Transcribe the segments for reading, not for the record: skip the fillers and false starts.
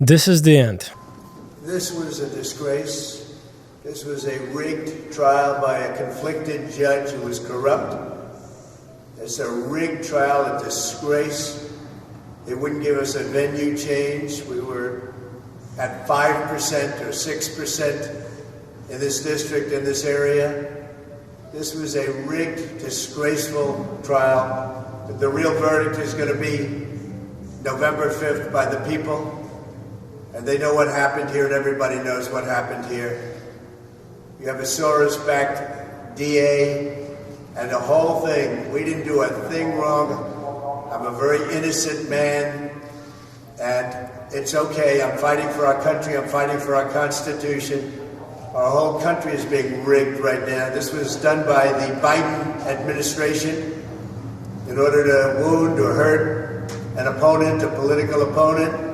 This is the end. This was a disgrace. This was a rigged trial by a conflicted judge who was corrupt. It's a rigged trial, a disgrace. They wouldn't give us a venue change. We were at 5% or 6% in this district, in this area. This was a rigged, disgraceful trial. But the real verdict is going to be November 5th by the people. And they know what happened here, and everybody knows what happened here. You have a Soros-backed DA, and the whole thing. We didn't do a thing wrong. I'm a very innocent man, and it's okay. I'm fighting for our country. I'm fighting for our Constitution. Our whole country is being rigged right now. This was done by the Biden administration in order to wound or hurt an opponent, a political opponent.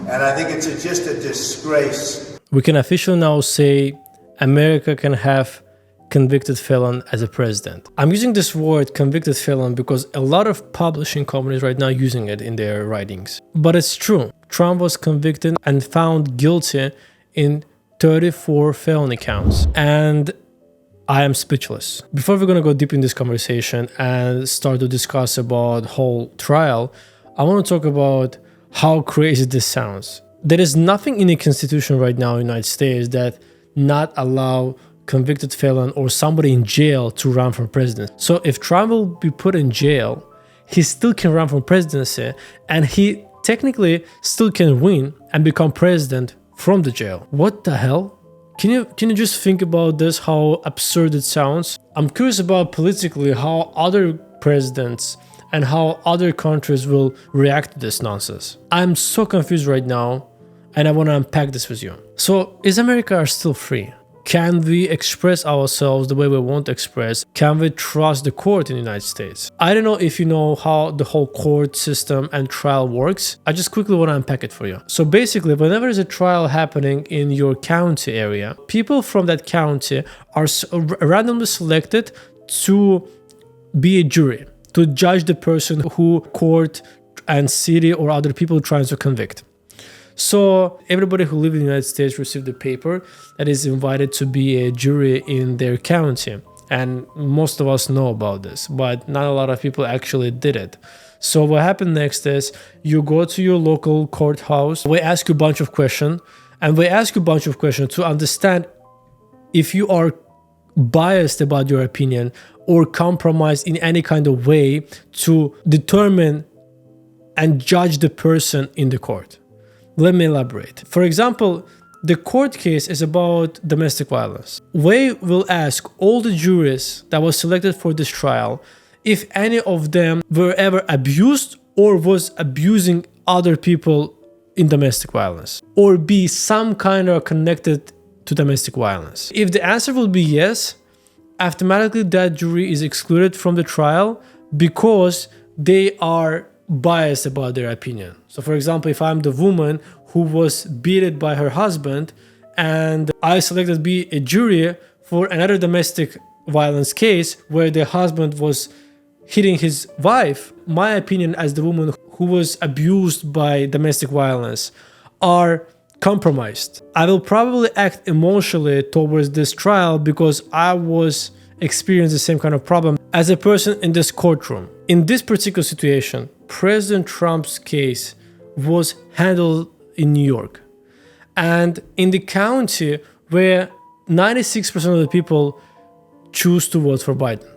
And I think it's just a disgrace. We can officially now say America can have convicted felon as a president. I'm using this word convicted felon because a lot of publishing companies right now are using it in their writings. But it's true. Trump was convicted and found guilty in 34 felony counts. And I am speechless. Before we're going to go deep in this conversation and start to discuss about whole trial, I want to talk about how crazy this sounds. There is nothing in the Constitution right now in the United States that not allow convicted felon or somebody in jail to run for president. So if Trump will be put in jail, he still can run for presidency, and he technically still can win and become president from the jail. What the hell? Can you just think about this, how absurd it sounds? I'm curious about politically how other presidents and how other countries will react to this nonsense. I'm so confused right now, and I want to unpack this with you. So, is America still free? Can we express ourselves the way we want to express? Can we trust the court in the United States? I don't know if you know how the whole court system and trial works. I just quickly want to unpack it for you. So basically, whenever there's a trial happening in your county area, people from that county are randomly selected to be a jury, to judge the person who court and city or other people trying to convict. So everybody who lives in the United States received a paper that is invited to be a jury in their county. And most of us know about this, but not a lot of people actually did it. So what happened next is you go to your local courthouse. We ask you a bunch of questions, and we ask you a bunch of questions to understand if you are biased about your opinion or compromised in any kind of way to determine and judge the person in the court. Let me elaborate. For example, the court case is about domestic violence. We will ask all the juries that was selected for this trial if any of them were ever abused or was abusing other people in domestic violence, or be some kind of connected to domestic violence. If the answer will be yes, automatically that jury is excluded from the trial because they are biased about their opinion. So for example, if I'm the woman who was beaten by her husband and I selected to be a jury for another domestic violence case where the husband was hitting his wife, my opinion as the woman who was abused by domestic violence are compromised. I will probably act emotionally towards this trial because I was experiencing the same kind of problem as a person in this courtroom. In this particular situation, President Trump's case was handled in New York and in the county where 96% of the people choose to vote for Biden.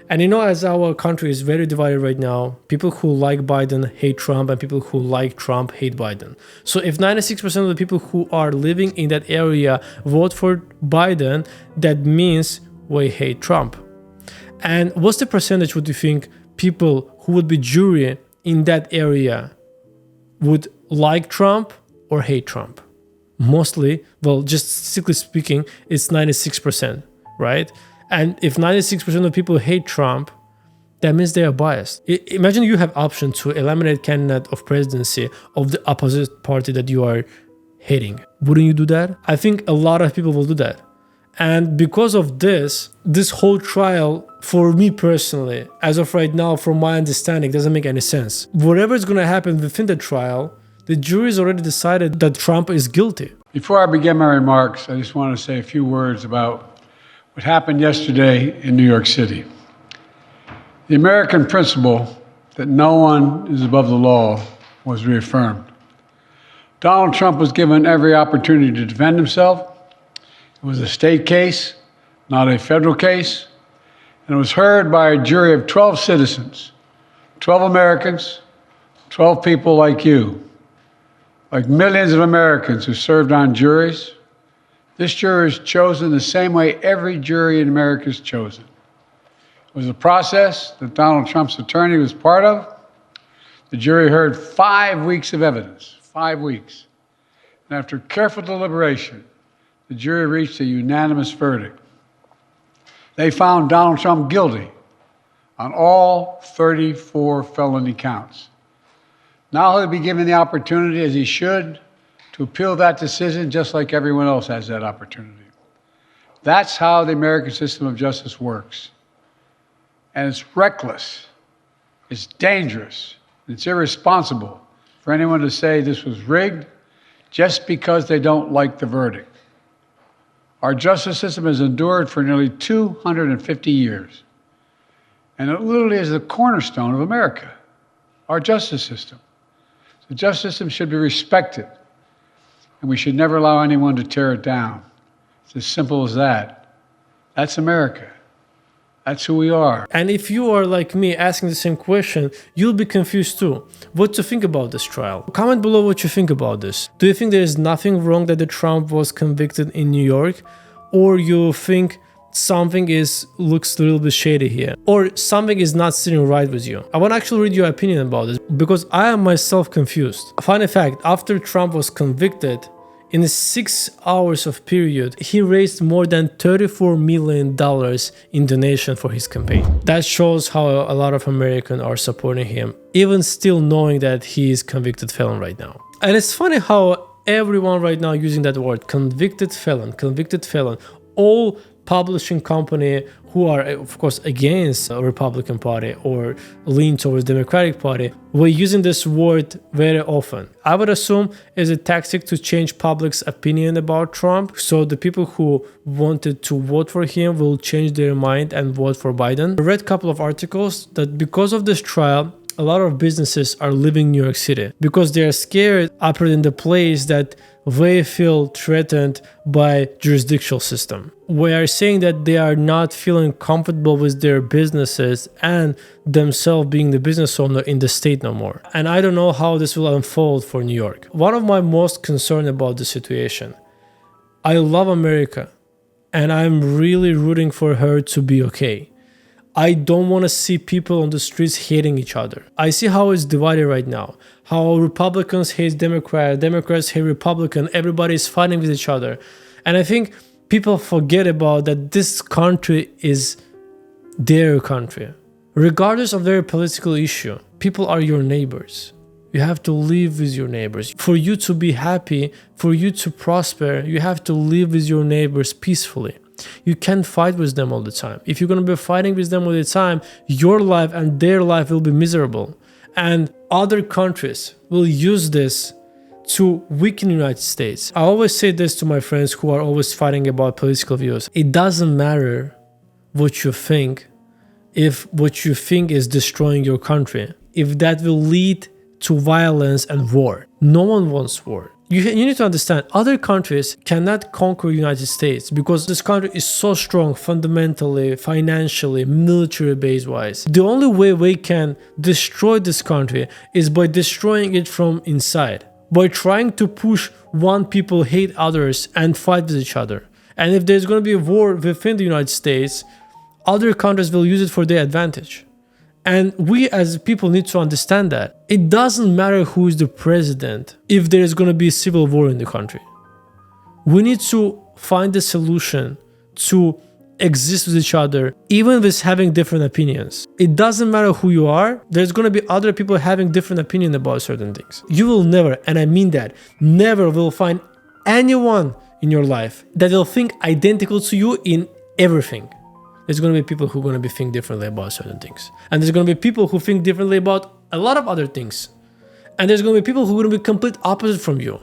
And you know, as our country is very divided right now, people who like Biden hate Trump and people who like Trump hate Biden. So if 96% of the people who are living in that area vote for Biden, that means we hate Trump. And what's the percentage would you think people who would be jury in that area would like Trump or hate Trump? Mostly, well, just statistically speaking, it's 96%, right? And if 96% of people hate Trump, that means they are biased. Imagine you have option to eliminate candidate of presidency of the opposite party that you are hating. Wouldn't you do that? I think a lot of people will do that. And because of this whole trial, for me personally, as of right now, from my understanding, doesn't make any sense. Whatever is going to happen within the trial, The jury's already decided that Trump is guilty. Before I begin my remarks, I just want to say a few words about what happened yesterday in New York City. The American principle that no one is above the law was reaffirmed. Donald Trump was given every opportunity to defend himself. It was a state case, not a federal case, and it was heard by a jury of 12 citizens, 12 Americans, 12 people like you, like millions of Americans who served on juries. This jury is chosen the same way every jury in America is chosen. It was a process that Donald Trump's attorney was part of. The jury heard 5 weeks of evidence, 5 weeks. And after careful deliberation, the jury reached a unanimous verdict. They found Donald Trump guilty on all 34 felony counts. Now he'll be given the opportunity, as he should, to appeal that decision just like everyone else has that opportunity. That's how the American system of justice works. And it's reckless, it's dangerous, it's irresponsible for anyone to say this was rigged just because they don't like the verdict. Our justice system has endured for nearly 250 years, and it literally is the cornerstone of America, our justice system. The justice system should be respected, and we should never allow anyone to tear it down. It's as simple as that. That's America. That's who we are. And if you are like me asking the same question, you'll be confused too. What to think about this trial? Comment below what you think about this. Do you think there is nothing wrong that the Trump was convicted in New York? Or you think something looks a little bit shady here? Or something is not sitting right with you? I want to actually read your opinion about this because I am myself confused. Funny fact, after Trump was convicted, in the 6 hours of period, he raised more than $34 million in donation for his campaign. That shows how a lot of Americans are supporting him, even still knowing that he is convicted felon right now. And it's funny how everyone right now using that word, convicted felon, all publishing company who are of course against the Republican Party or lean towards Democratic Party, we're using this word very often. I would assume it's a tactic to change public's opinion about Trump, so the people who wanted to vote for him will change their mind and vote for Biden. I read a couple of articles that because of this trial, a lot of businesses are leaving New York City because they are scared operating in the place that they feel threatened by jurisdictional system. We are saying that they are not feeling comfortable with their businesses and themselves being the business owner in the state no more. And I don't know how this will unfold for New York. One of my most concerned about the situation. I love America and I'm really rooting for her to be okay. I don't want to see people on the streets hating each other. I see how it's divided right now. How Republicans hate Democrats, Democrats hate Republicans, everybody is fighting with each other. And I think people forget about that this country is their country. Regardless of their political issue, people are your neighbors. You have to live with your neighbors. For you to be happy, for you to prosper, you have to live with your neighbors peacefully. You can't fight with them all the time. If you're going to be fighting with them all the time, your life and their life will be miserable. And other countries will use this to weaken the United States. I always say this to my friends who are always fighting about political views. It doesn't matter what you think if what you think is destroying your country, if that will lead to violence and war. No one wants war. You need to understand, other countries cannot conquer the United States because this country is so strong fundamentally, financially, military base-wise. The only way we can destroy this country is by destroying it from inside. By trying to push one people hate others and fight with each other. And if there's going to be a war within the United States, other countries will use it for their advantage. And we as people need to understand that. It doesn't matter who is the president if there is going to be a civil war in the country. We need to find a solution to exist with each other, even with having different opinions. It doesn't matter who you are, there's going to be other people having different opinion about certain things. You will never, and I mean that, never will find anyone in your life that will think identical to you in everything. There's going to be people who are going to think differently about certain things. And there's going to be people who think differently about a lot of other things. And there's going to be people who are going to be complete opposite from you.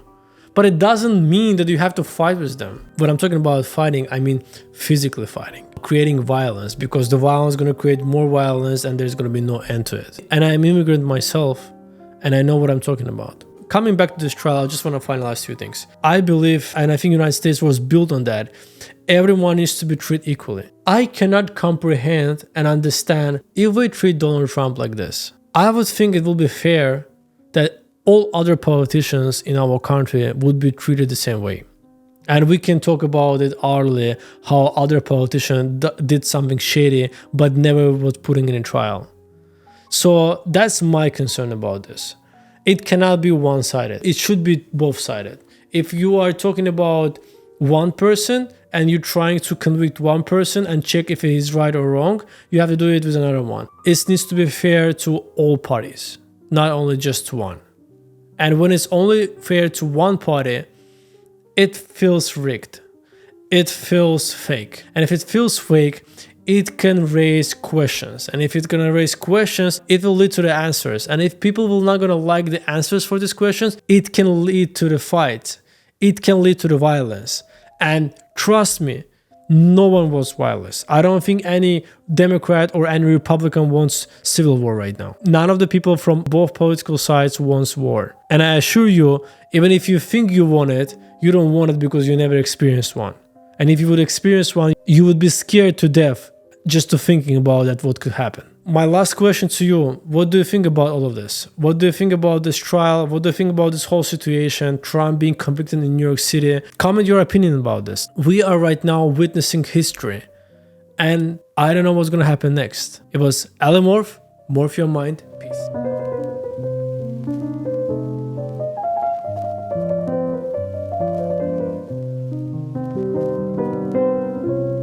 But it doesn't mean that you have to fight with them. When I'm talking about fighting, I mean physically fighting, creating violence, because the violence is going to create more violence and there's going to be no end to it. And I'm an immigrant myself, and I know what I'm talking about. Coming back to this trial, I just want to finalize two things. I believe, and I think the United States was built on that, everyone needs to be treated equally. I cannot comprehend and understand if we treat Donald Trump like this. I would think it will be fair that all other politicians in our country would be treated the same way. And we can talk about it hourly, how other politicians did something shady but never was putting it in trial. So that's my concern about this. It cannot be one-sided. It should be both-sided. If you are talking about one person and you're trying to convict one person and check if he's right or wrong, you have to do it with another one. It needs to be fair to all parties, not only just to one. And when it's only fair to one party, it feels rigged. It feels fake. And if it feels fake, it can raise questions. And if it's going to raise questions, it will lead to the answers. And if people will not going to like the answers for these questions, it can lead to the fight. It can lead to the violence. And trust me, no one wants violence. I don't think any Democrat or any Republican wants civil war right now. None of the people from both political sides wants war. And I assure you, even if you think you want it, you don't want it because you never experienced one. And if you would experience one, you would be scared to death just to thinking about that, what could happen. My last question to you, what do you think about all of this? What do you think about this trial? What do you think about this whole situation? Trump being convicted in New York City? Comment your opinion about this. We are right now witnessing history. And I don't know what's going to happen next. It was Ali Morph your mind. Peace.